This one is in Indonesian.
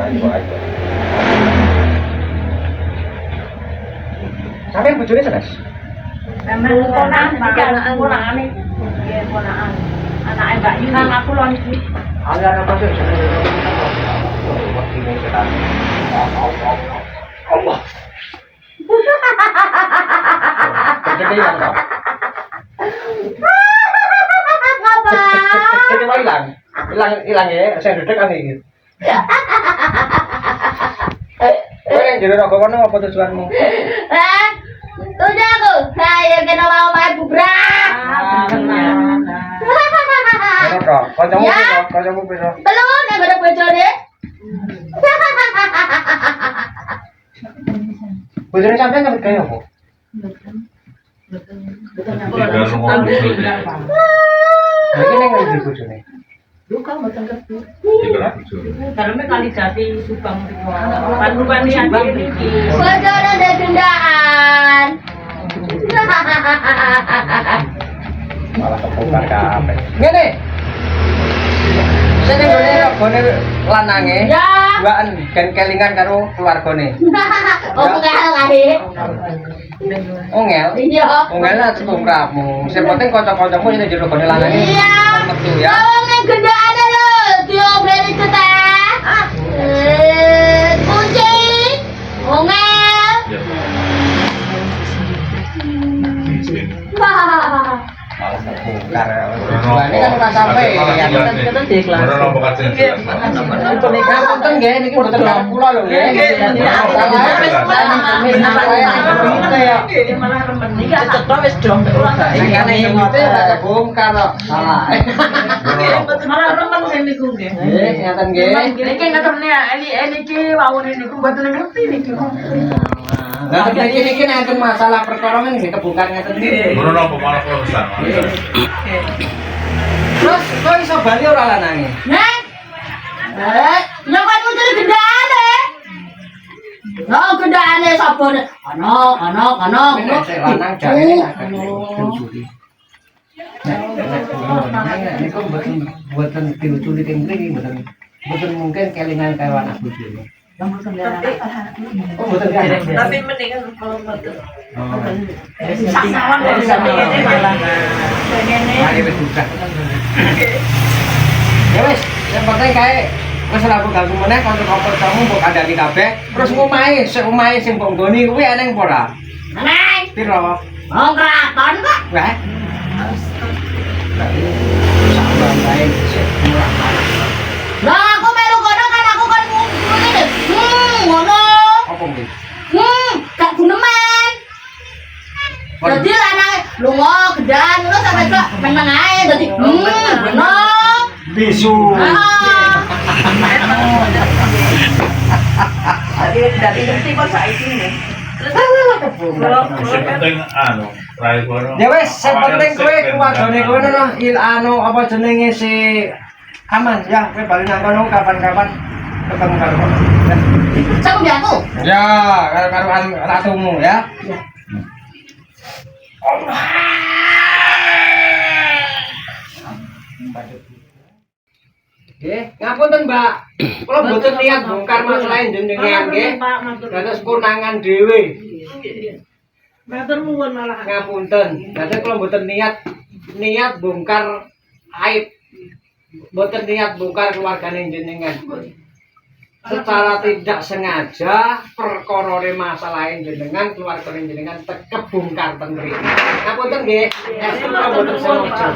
Ayo. Sampai bojone senes. Ponakan iki. Nggih, ponakan. Anake Mbak Yunan aku lho iki. Ala apa sih? Waktu ini setan. Allah. Jadi yang kau. Jadi mau hilang ya. Saya duduk kan ini. Kau yang jadi rokok mana apa tujuanmu? Tujuh aku. Saya kena mau main bubrak. Mana kau? Kancamu piro? Belum yang ada bojone. Bojone sampean nyambut gawe apa? Iki ning ngendi bojone? Luka mboten kerja. Daleme kali jati Subang mriku. Pan-pan iki. Bojone ada gendaan. Malah kebongkar kabeh. Ngene. Sing nggone lanange. Ya. Duaan gen kelingan karo keluargane. Oh, enggak kali. Ongel. Iya. Ongel lah setungkrapmu. Sing penting kanca-kancamu sing jero gone lanange. Iya. Metu ya. Oh, yang gendaan lho. Diobreni cetek. Kunci. Ongel. Wah. Malah kebongkar. Ini kan ora sampe ya. Kan diiklan. Nah, punten nggih niki mboten karo kula lho nggih. Malah remen iki cetha wis dong. Sakjane nyemute ora kebongkar kok. Salah. Malah remen sing niku nggih. Nggih, ngaten nggih. Niki ngeterne niki wawune niku mboten ngerti niki. Nah, tapi niki nek masalah perkara men nggih kebongkar ngaten nggih. Ngono apa malah kelulusan. Terus kok iso bali ora lanange? Neng. Nyokot muncul gendane. No gendane sabone. Ana. Nek sing lanang jarene agak dicuri. Niku mboten diuculi teng mriki mboten mungkin kelingan karo anak bojone. Oh, mboten kan. Tapi mendingan kalau mboten. Sasawan dari ngene malah. Mari wis buka. Ya wis, yang penting kae wis ora aku ganggu meneh kanca-kancamu mbok kandhani kabeh. Terus omahe sing mbok nggoni kuwi eneng apa ora? Neng. Piro? Wong kraton kok. Wah. Berarti sabar bae sik murah. Lah aku melu kono kan aku kan ngene. Ngono. Apa kuwi? Gak guneman. Dadi lanang lunga gedan ngono sampe kok meneng ae dadi ngono. Bisu. Dari ngerti kok saiki nih. Sing penting rai kono. Ya wis, sing penting kowe keluargane kowe no apa jenenge si aman ya, kowe bali nang kono kapan-kapan ketemu karo kono. Sama dia aku. Ya, karo ratumu ya. Nggih, ngapunten, Mbak. Kula mboten niat bongkar masalah jenengan nggih. Dados konangan dhewe. Matur nuwun malah. Ngapunten. Dados kula mboten niat bongkar aib. Mboten niat bongkar keluargane jenengan. Secara tidak sengaja perkorone masalahin jenengan keluargane jenengan kebongkar ten mriki. Ngapunten nggih. Kula mboten sengaja.